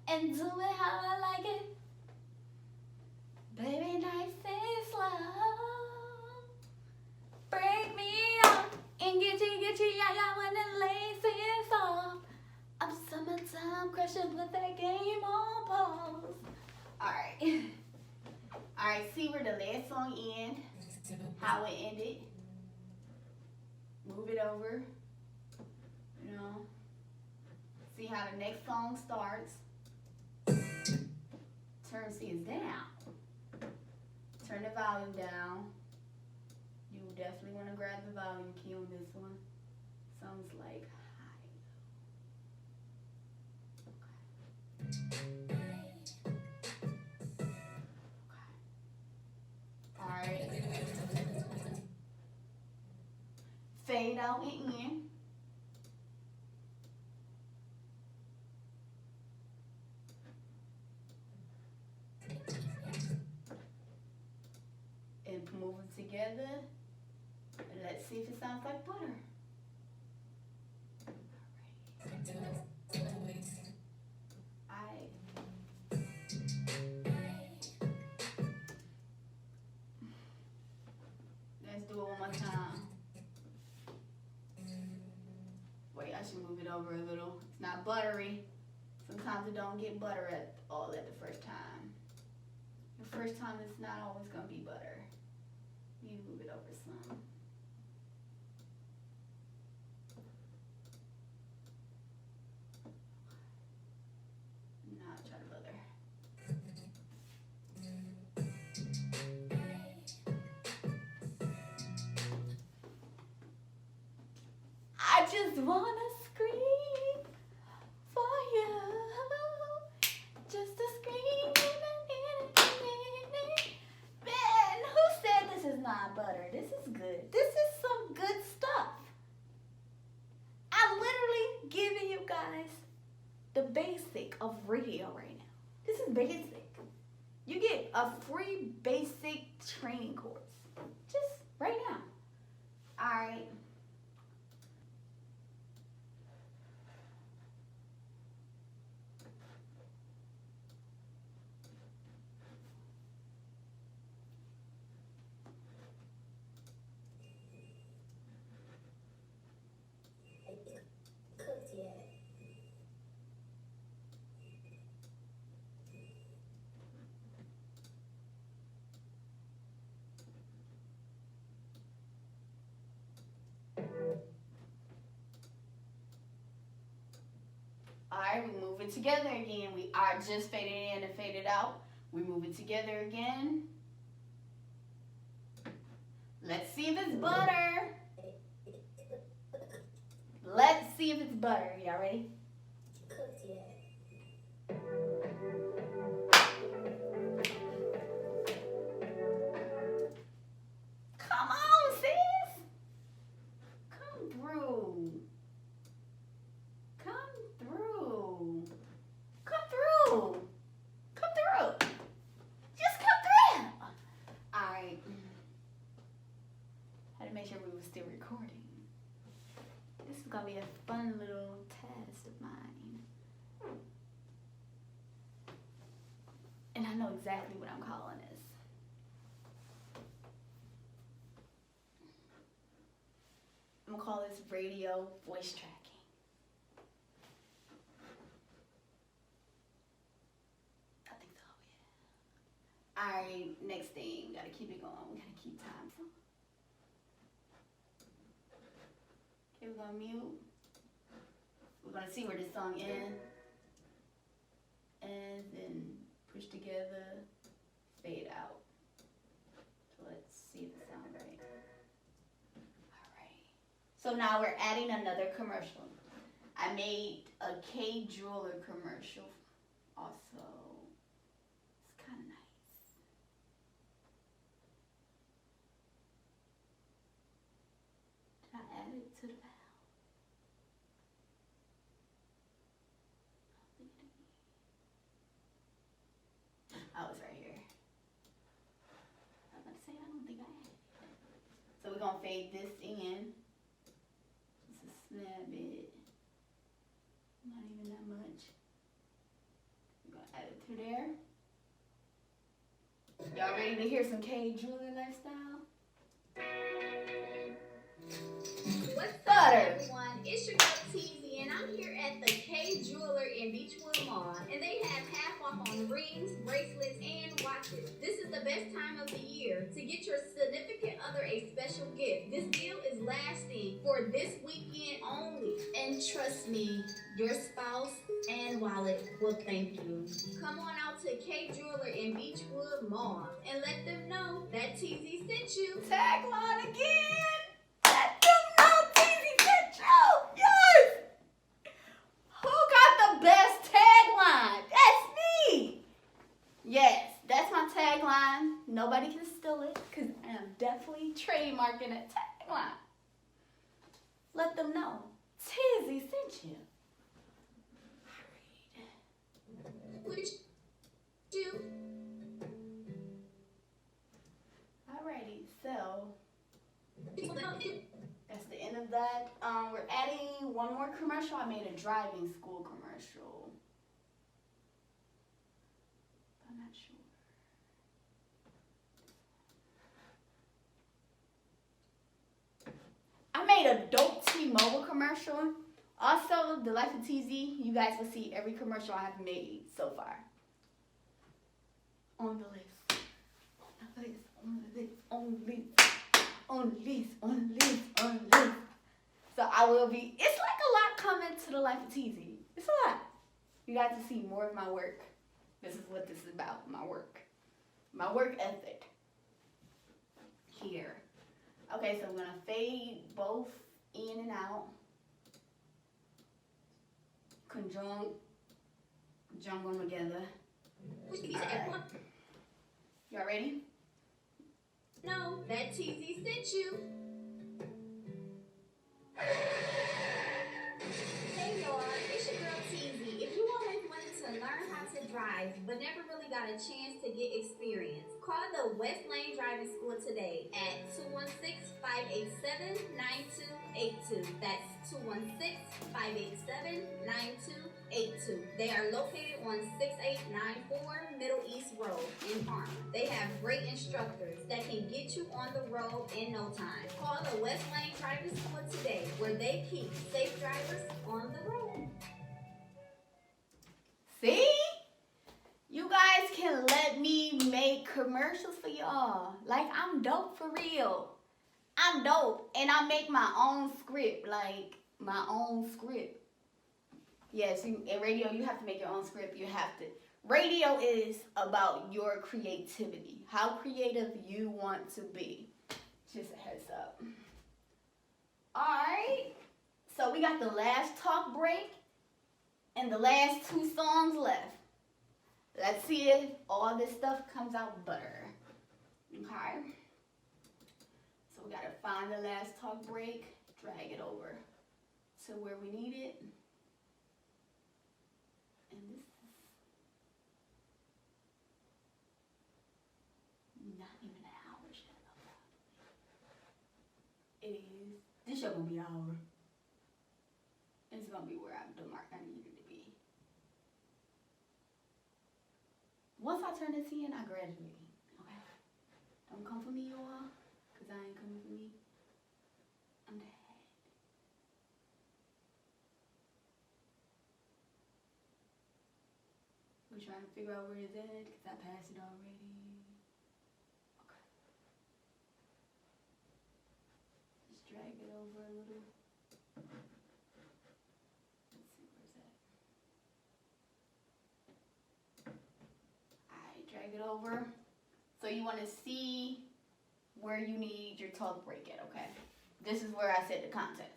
And do it how I like it. Baby, nice and slow. Break me off. And gitchy, I wanna lace it off. I'm summertime crushing, put that game on pause. Alright, see where the last song ends. How it ended. Move it over. You know. See how the next song starts. Turn C's down. Turn the volume down. You definitely want to grab the volume key on this one. Sounds like high. Okay. Alright. Fade out and in. And move it together. And let's see if it sounds like butter. Let's do it one more time. Wait, I should move it over a little. It's not buttery. Sometimes it don't get butter at all at the first time. The first time it's not always gonna be butter. You move it over some. Now try the butter. just wanna scream for you. Just a scream. Man, who said this is not butter? This is good. This is some good stuff. I'm literally giving you guys the basic of radio right now. This is basic. You get a free basic training course. Just right now. Alright. Cooked yet? Alright, we move it together again. We are just faded in and faded out. We move it together again. Let's see if it's butter. Let's see if it's butter. Y'all ready? Cooked yet? Come on, sis. Come through. Come through. Come through. Come through. Just come through. Alright. Had to make sure we were still recording. This is gonna be a fun little test of mine. And I know exactly what I'm calling this. I'm gonna call this radio voice tracking. I think so, yeah. Alright, next thing. Gotta keep it going. We gotta keep time. Okay, we're gonna mute. We're gonna see where this song ends. And then push together, fade out. So let's see if it sounds right. Alright. So now we're adding another commercial. I made a K Jeweler commercial also. It's kind of nice. Did I add it to the valve? Oh, it's right here. I was about to say, I don't think I added it. So we're going to fade this in. Just a snap bit. Not even that much. We're going to add it to there. Y'all ready to hear some K Jeweler lifestyle? What's up, Butter. everyone? It's your girl Tezzie, and I'm here at the K Jeweler in Beechwood Mall, and they have half off on rings, bracelets, and watches. This is the best time of the year to get your significant other a special gift. This deal is lasting for this weekend only, and trust me, your spouse and wallet will thank you. Come on out to K Jeweler in Beechwood Mall and let them know that Tezzie sent you. Tagline again. Let them know Tezzie sent you. Yes. Who got the best tagline? That's me. Yes, that's my tagline. Nobody can steal it because I am definitely trademarking that tagline. Let them know Tezzie sent you. Which you. Alrighty, so that's the end of that. We're adding one more commercial. I made a driving school commercial. I'm not sure. I made a dope T-Mobile commercial. Also, the Life of Tezzie, you guys will see every commercial I have made so far. On the list. On the list. On the list. On the list. On the list. On the list. On the list. So I will be, it's like a lot coming to the Life of Tezzie. It's a lot. You guys will see more of my work. This is what this is about, my work. My work ethic. Here. Okay, so I'm going to fade both in and out. conjunct them together. Alright. Y'all ready? No, that Tezzie sent you. Hey y'all, it's your girl Tezzie. If you always wanted to learn how to drive but never really got a chance to get experience, call the West Lane Driving School today at 216-587-9282. That's 216-587-9282. They are located on 6894 Middle East Road in Parma. They have great instructors that can get you on the road in no time. Call the West Lane Driving School today, where they keep safe drivers on the road. See? You guys can let me make commercials for y'all. Like, I'm dope for real. I'm dope. And I make my own script. Like, my own script. Yes, in radio, you have to make your own script. You have to. Radio is about your creativity. How creative you want to be. Just a heads up. Alright. So we got the last talk break and the last 2 songs left. Let's see if all this stuff comes out butter. Okay. So we gotta find the last talk break, drag it over to where we need it. And this is not even an hour yet. It is. This show gonna be an hour. It's gonna be where the mark I need it to be. Once I turn this in, I graduate. Okay? Don't come for me, y'all. Because I ain't coming for me. I'm dead. We're trying to figure out where it's at because I passed it already. Okay. Just drag it over a little. Let's see, where's that? Alright, drag it over. So you want to see where you need your talk break at, okay? This is where I set the context.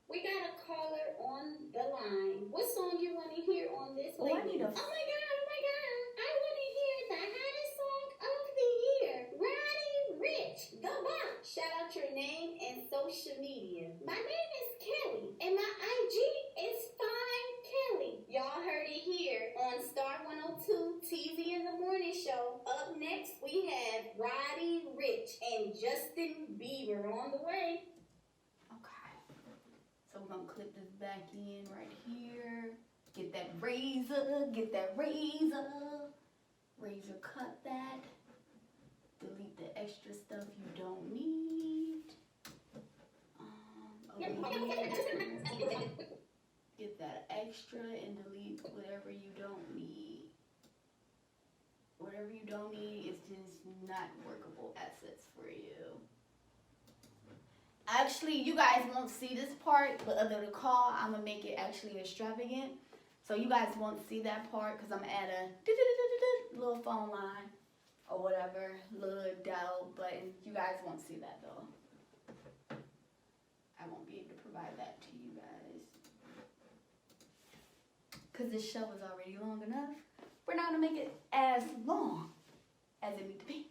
We got a caller on the line. What song you want to hear on this? Oh, I need a... Oh my God. I want to hear the hottest song of the year. Roddy Rich, the bomb. Shout out your name and social media. My name is Kelly, and my IG is Fine Kelly. Y'all heard it here on Star 102 TV in the Morning Show. Up next, we have Roddy Rich and Justin Bieber on the way. So we're going to clip this back in right here. Get that razor. Get that razor. Razor cut that. Delete the extra stuff you don't need. Get that extra and delete whatever you don't need. Whatever you don't need is just not workable assets for you. Actually, you guys won't see this part, but under the call, I'm going to make it actually extravagant. So you guys won't see that part because I'm going to add a little phone line or whatever, little dial button. You guys won't see that though. I won't be able to provide that to you guys. Because this show is already long enough. We're not going to make it as long as it needs to be.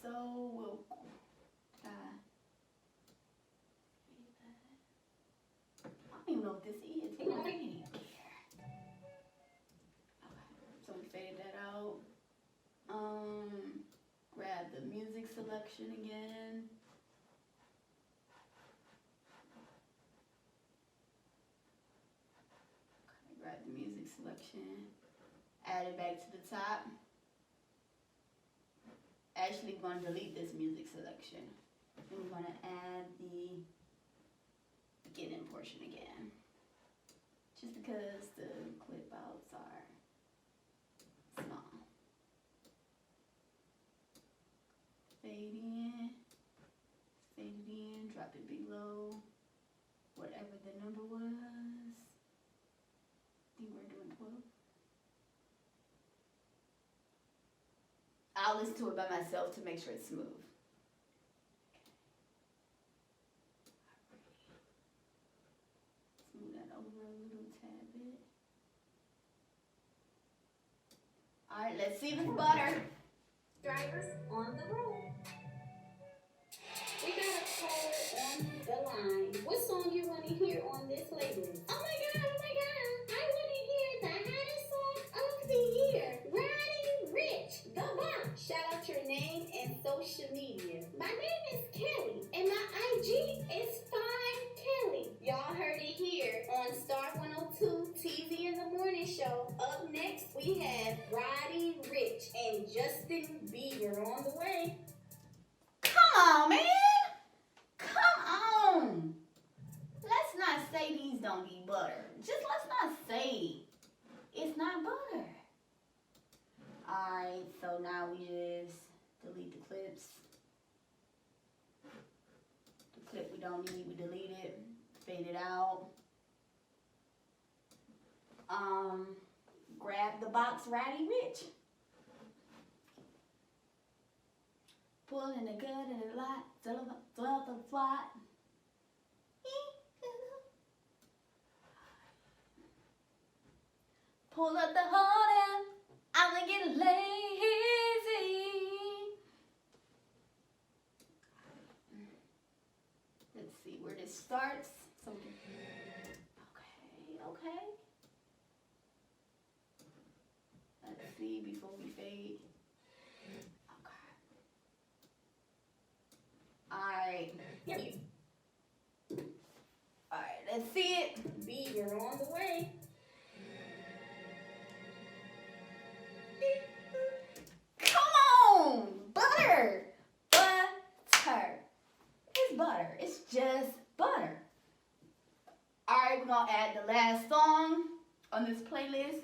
So we'll I don't even know what this is. We don't even care. Okay, so we fade that out. Grab the music selection again. Okay, grab the music selection. Add it back to the top. Actually, we're going to delete this music selection. And we're going to add the beginning portion again. Just because the clip outs are small. Fade it in, drop it below whatever the number was. I think we're doing 12. I'll listen to it by myself to make sure it's smooth. Alright, let's see if it's butter. Drivers on the road. We got a caller on the line. What song you want to hear on this playlist? Oh my god, oh my god. I want to hear the hottest song of the year. Riding Rich, the bomb. Shout out your name and social media. My name is Kelly and my IG is Fine Kelly. Y'all heard it here on Star 102 TV in the Morning Show. Up next, we have Riding Rich and Justin Bieber on the way. Come on, man. Come on. Let's not say these don't eat butter. Just let's not say it's not butter. Alright, so now we just delete the clips. The clip we don't need, we delete it. Fade it out. Grab the box Ratty Rich. Pulling the good and the lot, twelve the swat. Pull up the horn, I'ma get lazy. Let's see where this starts. Okay. Let's see before we fade. Alright. Alright, let's see it. Bieber on the way. Come on! Butter! Butter. It's butter. It's just butter. Alright, we're gonna add the last song on this playlist.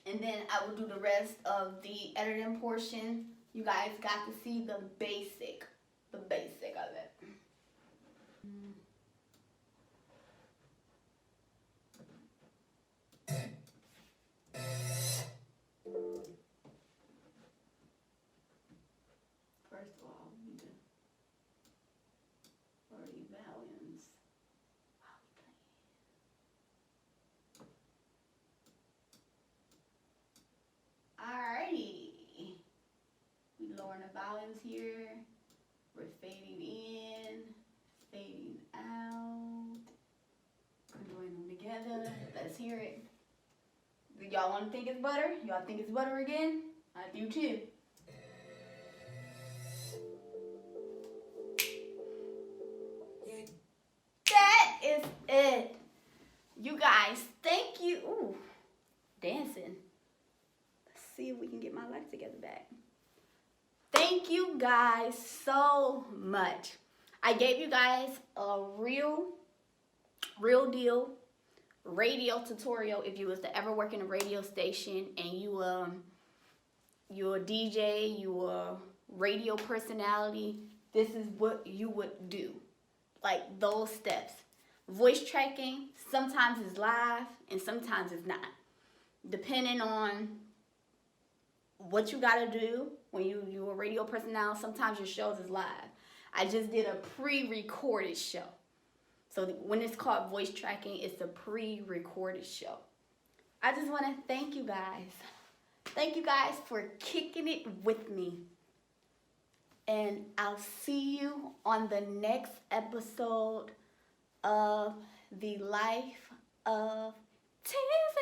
And then I will do the rest of the editing portion. You guys got to see the basic of it. First of all, we need to lower these volumes. Alrighty. We lowering the volumes here. We're fading in, fading out. Conjoining them together. Let's hear it. Do y'all want to think it's butter? Y'all think it's butter again? I do too. That is it. You guys, thank you. Ooh, dancing. Let's see if we can get my life together back. Thank you guys so much. I gave you guys a real deal radio tutorial. If you was to ever work in a radio station and you're a DJ, you a radio personality, this is what you would do. Like those steps. Voice tracking, sometimes it's live and sometimes it's not. Depending on what you gotta do when you're a radio personality, sometimes your shows is live. I just did a pre-recorded show. So when it's called voice tracking, it's a pre-recorded show. I just want to thank you guys. Thank you guys for kicking it with me. And I'll see you on the next episode of The Life of Tezzie.